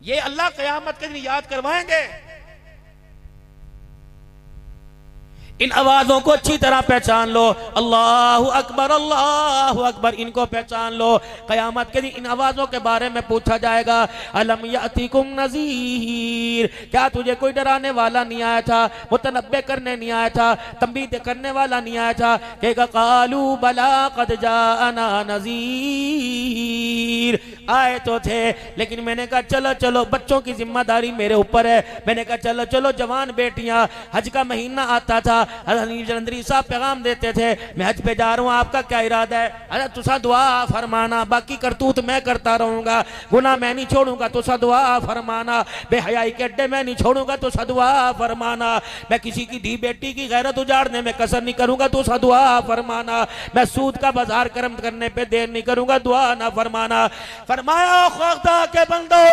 ये अल्लाह क़यामत के दिन याद करवाएंगे। इन आवाजों को अच्छी तरह पहचान लो, अल्लाहु अकबर अल्लाहु अकबर, इनको पहचान लो। क़यामत के दिन इन आवाजों के बारे में पूछा जाएगा, अलम यातिकुम नज़ीर, क्या तुझे कोई डराने वाला नहीं आया था, मुतनब्बे करने नहीं आया था, तंबीह करने वाला नहीं आया था? कहेगा कालू बला क़द जाअना नज़ीर, आए तो थे, लेकिन मैंने कहा चलो चलो बच्चों की जिम्मेदारी मेरे ऊपर है। मैंने कहा चलो चलो जवान बेटियां, हज का महीना आता था, जलंधरी साहब पैगाम देते थे, मैं हज पे जा रहा हूँ, आपका क्या इरादा है? अरे तुसा दुआ फरमाना, बाकी करतूत मैं करता रहूंगा, गुनाह मैं नहीं छोड़ूंगा, तुसा दुआ फरमाना, बेहयाई के अड्डे मैं नहीं छोड़ूंगा, तुसा दुआ फरमाना, मैं किसी की धी बेटी की गैरत उजाड़ने में कसर नहीं करूंगा, तुसा दुआ फरमाना, मैं सूद का बाजार कर्म करने पे देर नहीं करूंगा, दुआ ना फरमाना। फरमाया खुदा के बंदो,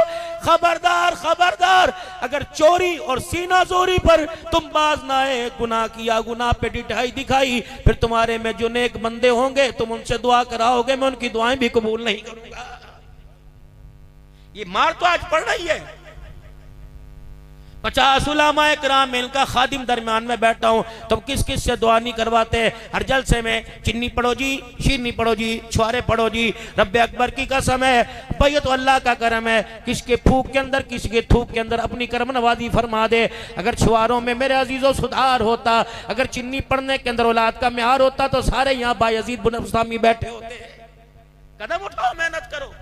खबरदार खबरदार, अगर चोरी और सीना जोरी पर तुम बाज ना आए, गुनाह किया, गुनाह पे डिठाई दिखाई, फिर तुम्हारे में जो नेक बंदे होंगे तुम उनसे दुआ कराओगे, मैं उनकी दुआएं भी कबूल नहीं करूंगा। ये मार तो आज पड़ रही है। 50 उलमा किराम इनका खादिम दरमियान में बैठा हूं, तो किस किस से दुआ नहीं करवाते? हर जलसे में चिन्नी पढ़ो जी, शीरनी पढ़ो जी, छुआरे पढ़ो जी, रब्बे अकबर की कसम है, भाई तो अल्लाह का करम है, किसके फूक के अंदर किसके थूक के अंदर अपनी करम नवाजी फरमा दे। अगर छुआरों में मेरे अजीजों सुधार होता, अगर चिन्नी पढ़ने के अंदर औलाद का म्यार होता, तो सारे यहाँ बायजीद बिन बुस्तामी बैठे होते। कदम उठाओ, मेहनत करो।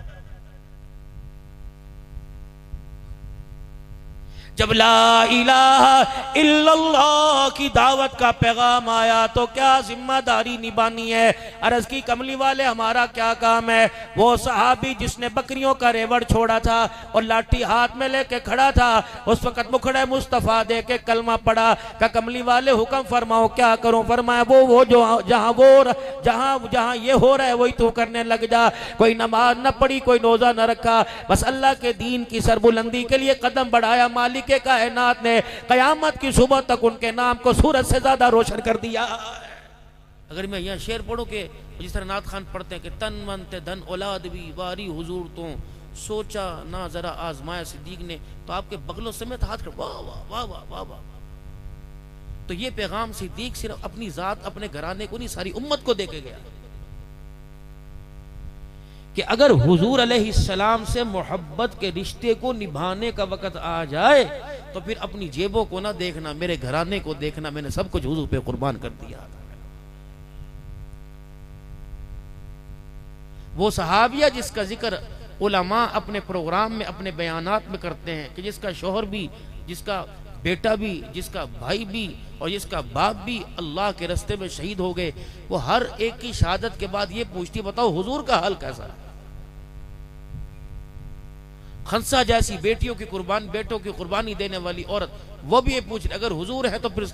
जब ला इलाहा इल्लल्लाह की दावत का पैगाम आया तो क्या जिम्मेदारी निभानी है? अर्ज की कमली वाले हमारा क्या काम है? वो सहाबी जिसने बकरियों का रेवड़ छोड़ा था और लाठी हाथ में लेके खड़ा था, उस वक्त मुखड़े मुस्तफा दे के कलमा पड़ा, का कमली वाले हुक्म फरमाओ क्या करूं? फरमाया वो जो जहां ये हो रहा है वही तू करने लग जा। कोई नमाज न पढ़ी, कोई रोजा न रखा, बस अल्लाह के दीन की सरबुलंदी के लिए कदम बढ़ाया। मालिक के कायनात ने कयामत की सुबह तक उनके नाम को सूरज से ज्यादा रोशन कर दिया। अगर मैं यहाँ शेर पढ़ूं के जिस तरह नाथ खान पढ़ते हैं कि तन मन ते धन औलाद भी वारी हुजूर तो सोचा ना जरा आजमाया सिद्दीक ने, तो आपके बगलों समेत हाथ कर वाह वाह वाह वाह वाह वाह। तो ये पैगाम सिद्दीक सिर्फ अपनी जात अपने घराने को नहीं, सारी उम्मत को देके गया कि अगर हुजूर अलैहिस्सलाम से मोहब्बत के रिश्ते को निभाने का वक्त आ जाए तो फिर अपनी जेबों को ना देखना, मेरे घराने को देखना, मैंने सब कुछ हुजूर पे कुर्बान कर दिया। वो सहाबिया जिसका जिक्र उलमा अपने प्रोग्राम में अपने बयानात में करते हैं कि जिसका शोहर भी, जिसका बेटा भी, जिसका भाई भी और जिसका बाप भी अल्लाह के रास्ते में शहीद हो गए, वो हर एक की शहादत के बाद ये पूछती बताओ हुजूर का हाल कैसा है? खंसा जैसी बेटियों की कुर्बान, बेटों की कुर्बानी देने वाली औरत, वो भी ये पूछ रही अगर हुजूर है तो फिर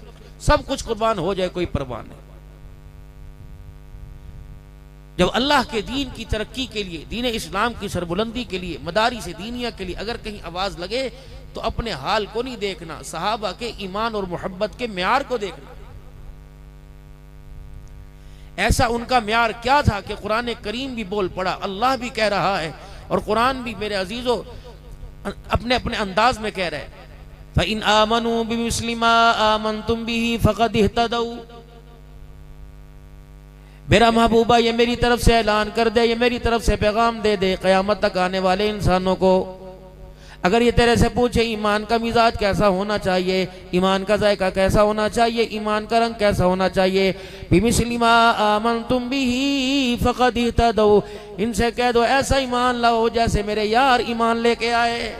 सब कुछ कुर्बान हो जाए, कोई परवाह नहीं। जब अल्लाह के दीन की तरक्की के लिए, दीन इस्लाम की सरबुलंदी के लिए, मदारी से दीनिया के लिए अगर कहीं आवाज लगे तो अपने हाल को नहीं देखना, सहाबा के ईमान और मोहब्बत के म्यार को देखना। ऐसा उनका म्यार क्या था कि कुरान करीम भी बोल पड़ा, अल्लाह भी कह रहा है और कुरान भी मेरे अजीजों अपने अपने अंदाज में कह रहे हैं, फ़इन आमनू बिमिस्लि मा आमनतुम बिही फ़क़द इह्तदौ। मेरा महबूबा ये मेरी तरफ से ऐलान कर दे, ये मेरी तरफ से पैगाम दे दे क़यामत तक आने वाले इंसानों को। अगर ये तेरे से पूछे ईमान का मिजाज कैसा होना चाहिए, ईमान का जायका कैसा होना चाहिए, ईमान का रंग कैसा होना चाहिए, बिमिस्लि मा आमनतुम बिही फ़क़द इह्तदौ, इनसे कह दो ऐसा ईमान लाओ जैसे मेरे यार ईमान लेके आए।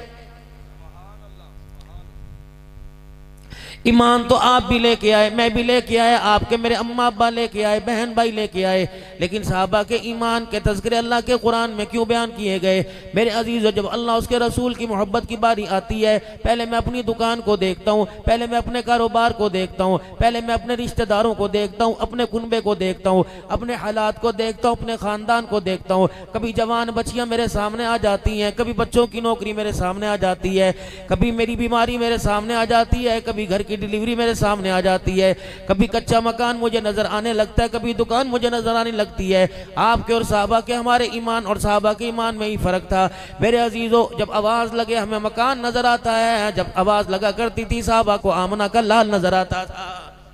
ईमान तो आप भी लेके आए, मैं भी लेके आया, आपके मेरे अम्मा अब्बा लेके आए, बहन भाई लेके आए, लेकिन साहबा के ईमान के तज़किरे अल्लाह के कुरान में क्यों बयान किए गए? मेरे अजीज़ों, जब अल्लाह उसके रसूल की मोहब्बत की बारी आती है, पहले मैं अपनी दुकान को देखता हूँ, पहले मैं अपने कारोबार को देखता हूँ, पहले मैं अपने रिश्तेदारों को देखता हूँ, अपने कुनबे को देखता हूँ, अपने हालात को देखता हूँ, अपने ख़ानदान को देखता हूँ। कभी जवान बच्चियाँ मेरे सामने आ जाती हैं, कभी बच्चों की नौकरी मेरे सामने आ जाती है, कभी मेरी बीमारी मेरे सामने आ जाती है, कभी घर की डिलीवरी मेरे सामने आ जाती है, कभी कच्चा मकान मुझे नजर आने लगता है, कभी दुकान मुझे नजर आने लगती है। आपके और साहबा के, हमारे ईमान और साहबा के ईमान में ही फर्क था। मेरे अजीजों, जब आवाज लगे हमें मकान नजर आता है, जब आवाज लगा करती थी साहबा को आमना का लाल नजर आता था।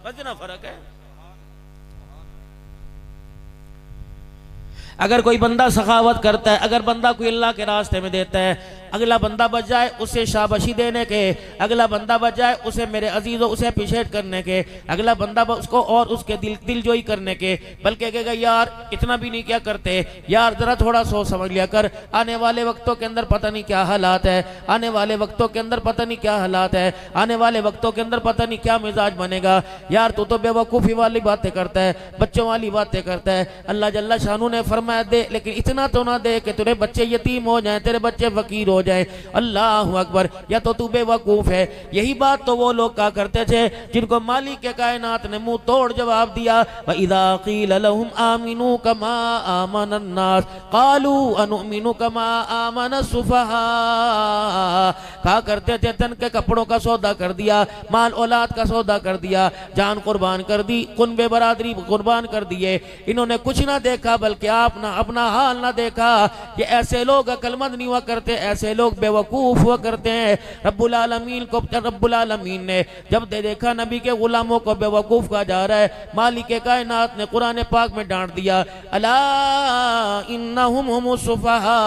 बस इतना फर्क है। अगर कोई बंदा सखावत करता है, अगर बंदा कोई अल्लाह के रास्ते में देता है, अगला बंदा बच जाए उसे शाबाशी देने के, अगला बंदा बच जाए उसे मेरे अजीजों उसे अप्रिशिएट करने के, अगला बंदा उसको और उसके दिलजोई करने के, बल्कि कहेगा यार इतना भी नहीं क्या करते यार, जरा थोड़ा सोच समझ लिया कर, आने वाले वक्तों के अंदर पता नहीं क्या हालात है, आने वाले वक्तों के अंदर पता नहीं क्या हालात है, आने वाले वक्तों के अंदर पता नहीं क्या मिजाज बनेगा। यार तू तो बेवकूफ़ी वाली बातें करता है, बच्चों वाली बातें करता है। अल्लाह जल्ला शानू ने फरमाया दे, लेकिन इतना तो ना दे कि तेरे बच्चे यतीम हो जाएं, तेरे बच्चे फकीर हो जाए। अल्लाह अकबर, या तो तू बेवकूफ है। यही बात तो वो लोग कहा करते थे जिनको मालिक के कायनात ने मुंह तोड़ जवाब दिया, व इज़ा क़ील लहुम आमिनू कमा आमन अन्नास क़ालू अनुमिनु कमा आमन सुफ़हा। कहा करते थे तन के कपड़ों का सौदा कर दिया, माल औलाद का सौदा कर दिया, जान कुर्बान कर दी, कुनबे बरादरी कुर्बान कर दिए। इन्होंने कुछ ना देखा बल्कि अपना हाल ना देखा। ये ऐसे लोग अक्लमंद नहीं हुआ करते, ऐसे लोग बेवकूफ हुआ करते हैं। रब्बुल आलमीन ने जब देखा नबी के गुलामों को बेवकूफ कहा जा रहा है, मालिक कायनात ने कुरान पाक में डांट दिया, अला इन्नहुम हुमुस सुफहा।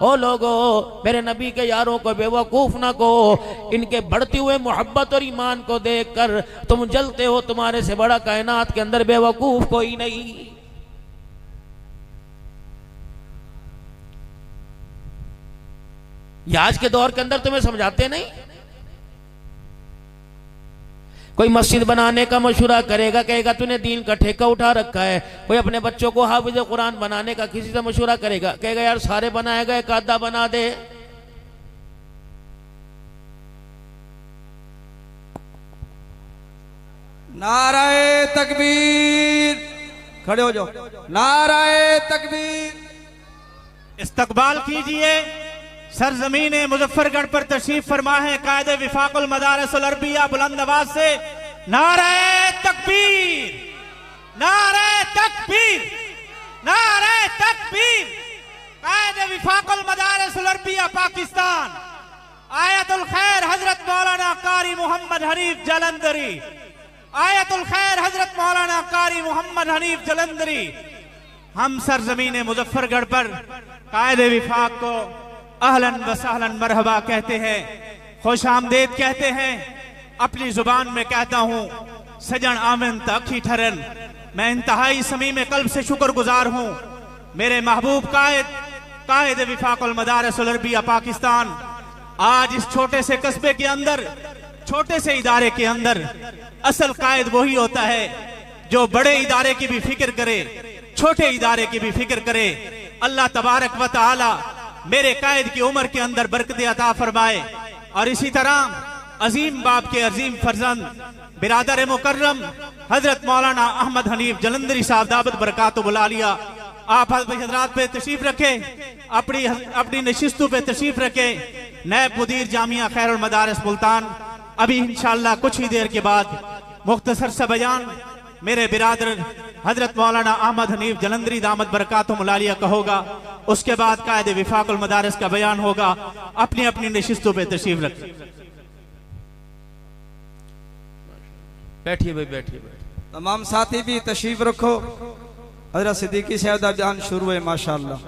ओ लोगो, मेरे नबी के यारों को बेवकूफ ना कहो, इनके बढ़ते हुए मोहब्बत और ईमान को देखकर तुम जलते हो, तुम्हारे से बड़ा कायनात के अंदर बेवकूफ कोई नहीं। आज के दौर के अंदर तुम्हें समझाते नहीं। कोई मस्जिद बनाने का मशवरा करेगा, कहेगा तूने दीन का ठेका उठा रखा है। कोई अपने बच्चों को हाफिज कुरान बनाने का किसी से मशवरा करेगा, कहेगा यार सारे बनाएगा एक आधा बना दे। नाराए तकबीर, खड़े हो जाओ। नाराए तकबीर। इस्तकबाल कीजिए सरजमीन मुजफ्फरगढ़ पर तशरीफ फरमा है कायदे विफाकुल मदारिसुल अरबिया बुलंद आवाज से नारे तकबीर, नारे तकबीर, नारे तकबीर। कायदे विफाकुल मदारिसुल अरबिया पाकिस्तान, आयतुल खैर हजरत मौलाना कारी मोहम्मद हनीफ जलंधरी, आयतुल खैर हजरत मौलाना कारी मोहम्मद हनीफ जलंधरी। हम सरजमीन मुजफ्फरगढ़ पर कायदे विफाक को अहलन व सहलन मरहबा कहते हैं, खुश आमदेद कहते हैं। अपनी जुबान में कहता हूं सजन आमन तखी ठहरन। मैं इंतहाई समीम कल्ब से शुक्रगुजार हूं मेरे महबूब कायद विफाकुल मदारिसुल अरबिया पाकिस्तान। आज इस छोटे से कस्बे के अंदर, छोटे से इदारे के अंदर असल कायद वही होता है जो बड़े इदारे की भी फिक्र करे, छोटे इदारे की भी फिक्र करे। अल्लाह तबारक व तआला मेरे कायद की उम्र के अंदर बरकत अता फरमाए, और इसी तरह अजीम बाप के अजीम फर्जंद बिरादर मुकर्रम हजरत मौलाना अहमद हनीफ जलंधरी साहब दावत बरकातुहु बुला लिया। आप हजरात पे तशरीफ रखे, अपनी नशिस्तों पे तशरीफ रखे। नैब मुदीर जामिया खैरुल मदारिस मुल्तान अभी इंशाअल्लाह कुछ ही देर के बाद मुख्तसर सा बयान मेरे बिरादर हजरत मौलाना अहमद हनीफ जलंधरी दामत बरकातुहु मुलालिया का होगा। उसके बाद कायदे विफाकुल मदारिस का बयान होगा। अपनी अपनी नशिस्तों पे तशरीफ रखें। बैठिए भाई, बैठिए। तमाम साथी भी तशरीफ रखो। हजरत सिद्दीकी साहब दा बयान शुरू है माशाअल्लाह।